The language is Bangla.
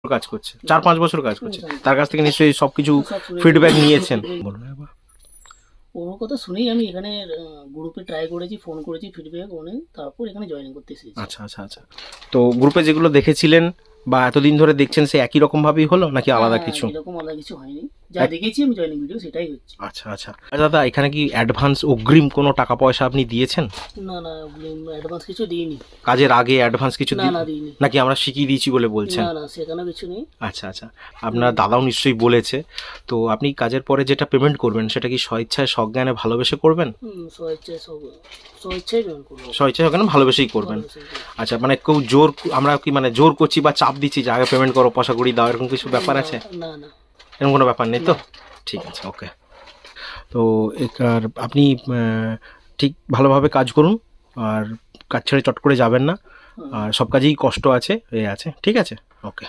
কাজ করছে, 4-5 বছর কাজ করছে, তার কাছ থেকে নিশ্চয়ই সবকিছু ফিডব্যাক নিয়েছেন। বলুন একবার। ওর কথা শুনেই আমি এখানে গ্রুপে ট্রাই করেছি, ফোন করেছি, ফিডব্যাক অনেক, তারপর এখানে জয়েন করতে এসেছি। আচ্ছা আচ্ছা আচ্ছা। তো গ্রুপে যেগুলো দেখেছিলেন বা এতদিন ধরে দেখছেন সে একই রকম ভাবেই হলো নাকি আলাদা কিছু? এরকম আলাদা কিছু হয়নি, যা দেখেছি আমি জয়েনিং ভিডিও সেটাই হচ্ছে। আচ্ছা আচ্ছা। দাদা এখানে কি অ্যাডভান্স অগ্রিম কোনো টাকা পয়সা আপনি দিয়েছেন? না না, অ্যাডভান্স কিছু দিইনি। কাজের আগে অ্যাডভান্স কিছু না না দিইনি। নাকি আমরা শিখিয়ে দিয়েছি বলে বলছেন? না না, সেখানে কিছু নেই। আচ্ছা আচ্ছা। আপনার দাদাও নিশ্চয়ই বলেছে। তো আপনি কাজের পরে যেটা পেমেন্ট করবেন সেটা কি স্বইচ্ছায় সজ্ঞানে ভালোবেসে করবেন? স্বেচ্ছায় জয়েন করবো। স্বইচ্ছায় সজ্ঞানে ভালোবেসেই করবেন। আচ্ছা, মানে কেউ জোর, আমরা কি মানে জোর করছি বা চাপ দিচ্ছি যে আগে পেমেন্ট করো, পয়সা কড়ি দাও, এরকম কিছু ব্যাপার আছে? না না, এরকম কোনো ব্যাপার নেই তো? ঠিক আছে, ওকে। তো আর আপনি ঠিক ভালোভাবে কাজ করুন, আর কাজ ছেড়ে চট করে যাবেন না, আর সব কাজেই কষ্ট আছে, এ আছে, ঠিক আছে, ওকে।